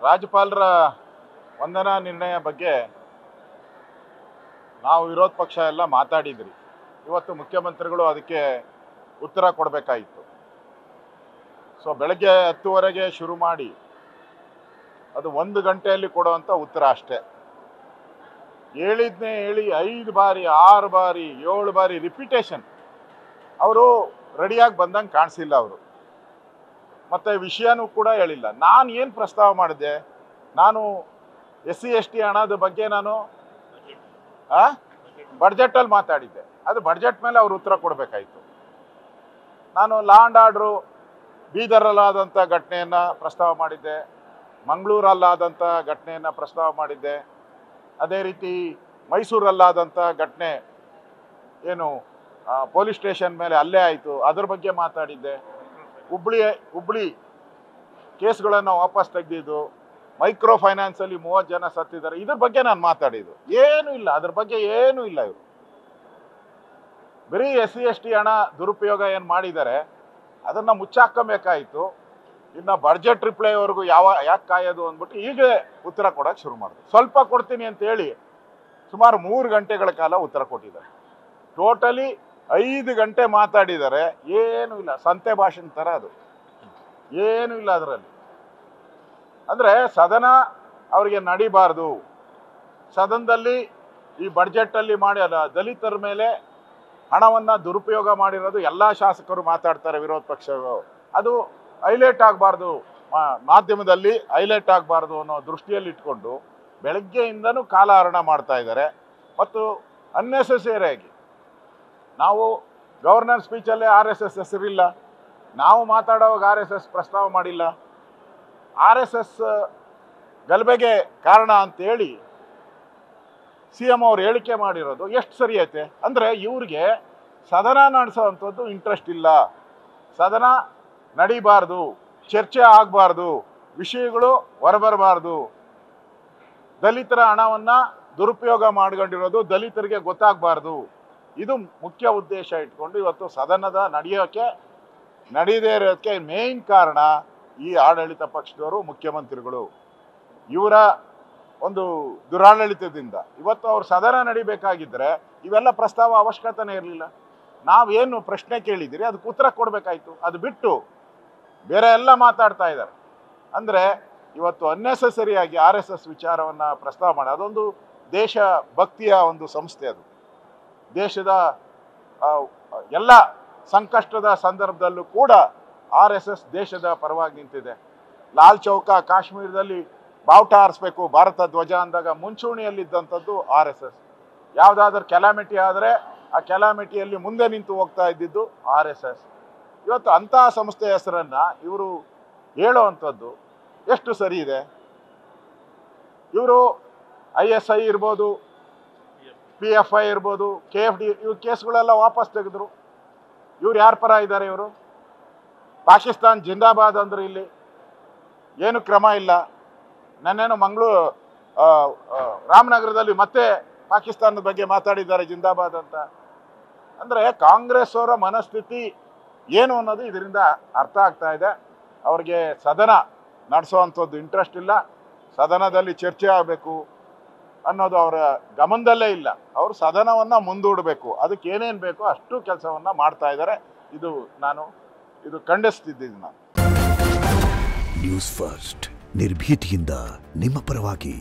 ರಾಜ್ಯಪಾಲರ ವಂದನಾ ನಿರ್ಣಯ ಬಗ್ಗೆ ನಾವು ವಿರೋಧ ಪಕ್ಷ ಎಲ್ಲ ಮಾತಾಡಿದ್ರಿ. ಇವತ್ತು ಮುಖ್ಯಮಂತ್ರಿಗಳು ಅದಕ್ಕೆ ಉತ್ತರ ಕೊಡಬೇಕಾಯಿತು. ಸೊ ಬೆಳಗ್ಗೆ 10:00 ಶುರು ಮಾಡಿ ಅದು 1 ಗಂಟೆಯಲ್ಲಿ ಕೊಡುವಂಥ ಉತ್ತರ ಅಷ್ಟೇ. ಹೇಳಿದ್ನೇ ಹೇಳಿ 5 ಬಾರಿ 6 ಬಾರಿ 7 ಬಾರಿ ರಿಪಿಟೇಷನ್. ಅವರು ರೆಡಿಯಾಗಿ ಬಂದಂಗೆ ಕಾಣಿಸಿಲ್ಲ. ಅವರು ಮತ್ತು ವಿಷಯನೂ ಕೂಡ ಹೇಳಿಲ್ಲ. ನಾನು ಏನು ಪ್ರಸ್ತಾವ ಮಾಡಿದ್ದೆ, ನಾನು SC ST ಹಣದ ಬಗ್ಗೆ ನಾನು ಬಡ್ಜೆಟಲ್ಲಿ ಮಾತಾಡಿದ್ದೆ. ಅದು ಬಡ್ಜೆಟ್ ಮೇಲೆ ಅವರು ಉತ್ತರ ಕೊಡಬೇಕಾಯಿತು. ನಾನು ಲಾ ಆ್ಯಂಡ್ ಆರ್ಡ್ರು ಬೀದರಲ್ಲಾದಂಥ ಘಟನೆಯನ್ನು ಪ್ರಸ್ತಾವ ಮಾಡಿದ್ದೆ, ಮಂಗಳೂರಲ್ಲಾದಂಥ ಘಟನೆಯನ್ನು ಪ್ರಸ್ತಾವ ಮಾಡಿದ್ದೆ, ಅದೇ ರೀತಿ ಮೈಸೂರಲ್ಲಾದಂಥ ಘಟನೆ ಏನು ಪೊಲೀಸ್ ಸ್ಟೇಷನ್ ಮೇಲೆ ಅಲ್ಲೇ ಆಯಿತು, ಅದ್ರ ಬಗ್ಗೆ ಮಾತಾಡಿದ್ದೆ. ಹುಬ್ಳಿ ಕೇಸ್ಗಳನ್ನು ವಾಪಸ್ ತೆಗೆದಿದ್ದು, ಮೈಕ್ರೋ ಫೈನಾನ್ಸಲ್ಲಿ 30 ಜನ ಸತ್ತಿದ್ದಾರೆ, ಇದ್ರ ಬಗ್ಗೆ ನಾನು ಮಾತಾಡಿದ್ದು ಏನೂ ಇಲ್ಲ. ಅದ್ರ ಬಗ್ಗೆ ಏನೂ ಇಲ್ಲ. ಇವರು ಬರೀ SC ST ಹಣ ದುರುಪಯೋಗ ಏನು ಮಾಡಿದ್ದಾರೆ ಅದನ್ನು ಮುಚ್ಚಾಕಬೇಕಾಯಿತು. ಇನ್ನು ಬಡ್ಜೆಟ್ ರಿಪ್ಲೈವರೆಗೂ ಯಾಕೆ ಕಾಯೋದು ಅಂದ್ಬಿಟ್ಟು ಈಗ ಉತ್ತರ ಕೊಡೋಕೆ ಶುರು ಮಾಡಿದ್ರು. ಸ್ವಲ್ಪ ಕೊಡ್ತೀನಿ ಅಂತೇಳಿ ಸುಮಾರು 3 ಗಂಟೆಗಳ ಕಾಲ ಉತ್ತರ ಕೊಟ್ಟಿದ್ದಾರೆ. ಟೋಟಲಿ 5 ಗಂಟೆ ಮಾತಾಡಿದ್ದಾರೆ. ಏನೂ ಇಲ್ಲ, ಸಂತೆ ಭಾಷಣ ಥರ ಅದು, ಏನೂ ಇಲ್ಲ ಅದರಲ್ಲಿ. ಅಂದರೆ ಸದನ ಅವರಿಗೆ ನಡಿಬಾರ್ದು. ಸದನದಲ್ಲಿ ಈ ಬಡ್ಜೆಟಲ್ಲಿ ಮಾಡಿ ದಲಿತರ ಮೇಲೆ ಹಣವನ್ನು ದುರುಪಯೋಗ ಮಾಡಿರೋದು ಎಲ್ಲ ಶಾಸಕರು ಮಾತಾಡ್ತಾರೆ, ವಿರೋಧ ಪಕ್ಷಗಳು. ಅದು ಹೈಲೈಟ್ ಆಗಬಾರ್ದು, ಮಾಧ್ಯಮದಲ್ಲಿ ಹೈಲೈಟ್ ಆಗಬಾರ್ದು ಅನ್ನೋ ದೃಷ್ಟಿಯಲ್ಲಿ ಇಟ್ಕೊಂಡು ಬೆಳಗ್ಗೆಯಿಂದನೂ ಕಾಲಹರಣ ಮಾಡ್ತಾ ಇದ್ದಾರೆ. ಮತ್ತು ಅನ್ನೆಸೆಸರಿಯಾಗಿ ನಾವು ಗವರ್ನರ್ ಸ್ಪೀಚಲ್ಲೇ RSS ಹೆಸರಿಲ್ಲ, ನಾವು ಮಾತಾಡೋವಾಗ RSS ಪ್ರಸ್ತಾವ ಮಾಡಿಲ್ಲ. RSS ಗಲಭೆಗೆ ಕಾರಣ ಅಂತೇಳಿ CM ಅವ್ರು ಹೇಳಿಕೆ ಮಾಡಿರೋದು ಎಷ್ಟು ಸರಿ ಐತೆ ಅಂದರೆ, ಇವ್ರಿಗೆ ಸದನ ನಡೆಸೋವಂಥದ್ದು ಇಂಟ್ರೆಸ್ಟ್ ಇಲ್ಲ. ಸದನ ನಡಿಬಾರ್ದು, ಚರ್ಚೆ ಆಗಬಾರ್ದು, ವಿಷಯಗಳು ಹೊರಬರಬಾರ್ದು. ದಲಿತರ ಹಣವನ್ನು ದುರುಪಯೋಗ ಮಾಡ್ಕೊಂಡಿರೋದು ದಲಿತರಿಗೆ ಗೊತ್ತಾಗಬಾರ್ದು. ಇದು ಮುಖ್ಯ ಉದ್ದೇಶ ಇಟ್ಕೊಂಡು ಇವತ್ತು ಸದನದ ನಡೀದೇ ಇರೋದಕ್ಕೆ ಮೇನ್ ಕಾರಣ ಈ ಆಡಳಿತ ಪಕ್ಷದವರು, ಮುಖ್ಯಮಂತ್ರಿಗಳು. ಇವರ ಒಂದು ದುರಾಡಳಿತದಿಂದ ಇವತ್ತು ಅವ್ರು ಸದನ ನಡಿಬೇಕಾಗಿದ್ದರೆ ಇವೆಲ್ಲ ಪ್ರಸ್ತಾವ ಅವಶ್ಯಕತೆನೇ ಇರಲಿಲ್ಲ. ನಾವೇನು ಪ್ರಶ್ನೆ ಕೇಳಿದ್ದೀರಿ ಅದಕ್ಕೆ ಉತ್ತರ ಕೊಡಬೇಕಾಯ್ತು. ಅದು ಬಿಟ್ಟು ಬೇರೆ ಎಲ್ಲ ಮಾತಾಡ್ತಾ ಇದ್ದಾರೆ. ಅಂದರೆ ಇವತ್ತು ಅನ್ನೆಸೆಸರಿಯಾಗಿ RSS ವಿಚಾರವನ್ನು ಪ್ರಸ್ತಾವ ಮಾಡಿ, ಅದೊಂದು ದೇಶ ಭಕ್ತಿಯ ಒಂದು ಸಂಸ್ಥೆ. ಅದು ದೇಶದ ಎಲ್ಲ ಸಂಕಷ್ಟದ ಸಂದರ್ಭದಲ್ಲೂ ಕೂಡ RSS ದೇಶದ ಪರವಾಗಿ ನಿಂತಿದೆ. ಲಾಲ್ ಚೌಕ ಕಾಶ್ಮೀರದಲ್ಲಿ ಬಾವುಟ ಹಾರಿಸ್ಬೇಕು, ಭಾರತ ಧ್ವಜ ಅಂದಾಗ ಮುಂಚೂಣಿಯಲ್ಲಿದ್ದಂಥದ್ದು RSS. ಯಾವುದಾದ್ರೂ ಕೆಲಾಮಿಟಿ ಆದರೆ ಆ ಕೆಲಾಮಿಟಿಯಲ್ಲಿ ಮುಂದೆ ನಿಂತು ಹೋಗ್ತಾ ಇದ್ದಿದ್ದು RSS. ಇವತ್ತು ಅಂತಹ ಸಂಸ್ಥೆ ಹೆಸರನ್ನು ಇವರು ಹೇಳೋವಂಥದ್ದು ಎಷ್ಟು ಸರಿ ಇದೆ? ಇವರು ISI ಇರ್ಬೋದು, PFI ಇರ್ಬೋದು, KFD ಇವ್ರ ಕೇಸ್ಗಳೆಲ್ಲ ವಾಪಸ್ ತೆಗೆದ್ರು. ಇವ್ರು ಯಾರ ಪರ ಇದ್ದಾರೆ? ಇವರು ಪಾಕಿಸ್ತಾನ್ ಜಿಂದಾಬಾದ್ ಅಂದರು. ಇಲ್ಲಿ ಏನು ಕ್ರಮ ಇಲ್ಲ. ನನ್ನೇನು ರಾಮನಗರದಲ್ಲಿ ಮತ್ತೆ ಪಾಕಿಸ್ತಾನದ ಬಗ್ಗೆ ಮಾತಾಡಿದ್ದಾರೆ ಜಿಂದಾಬಾದ್ ಅಂತ. ಅಂದರೆ ಕಾಂಗ್ರೆಸ್ ಅವರ ಮನಸ್ಥಿತಿ ಏನು ಅನ್ನೋದು ಇದರಿಂದ ಅರ್ಥ ಆಗ್ತಾ ಇದೆ. ಅವ್ರಿಗೆ ಸದನ ನಡೆಸೋವಂಥದ್ದು ಇಂಟ್ರೆಸ್ಟ್ ಇಲ್ಲ, ಸದನದಲ್ಲಿ ಚರ್ಚೆ ಆಗಬೇಕು ಅನ್ನೋದು ಅವರ ಗಮನದಲ್ಲೇ ಇಲ್ಲ. ಅವರು ಸದನವನ್ನು ಮುಂದೂಡಬೇಕು, ಅದಕ್ಕೆ ಏನೇನು ಬೇಕೋ ಅಷ್ಟು ಕೆಲಸವನ್ನು ಮಾಡ್ತಾ ಇದ್ದಾರೆ. ಇದು ಖಂಡಿಸ್ತಿದ್ದೀನಿ ನಾನು. ನ್ಯೂಸ್ ಫಸ್ಟ್ ನಿರ್ಭೀತಿಯಿಂದ ನಿಮ್ಮ ಪರವಾಗಿ.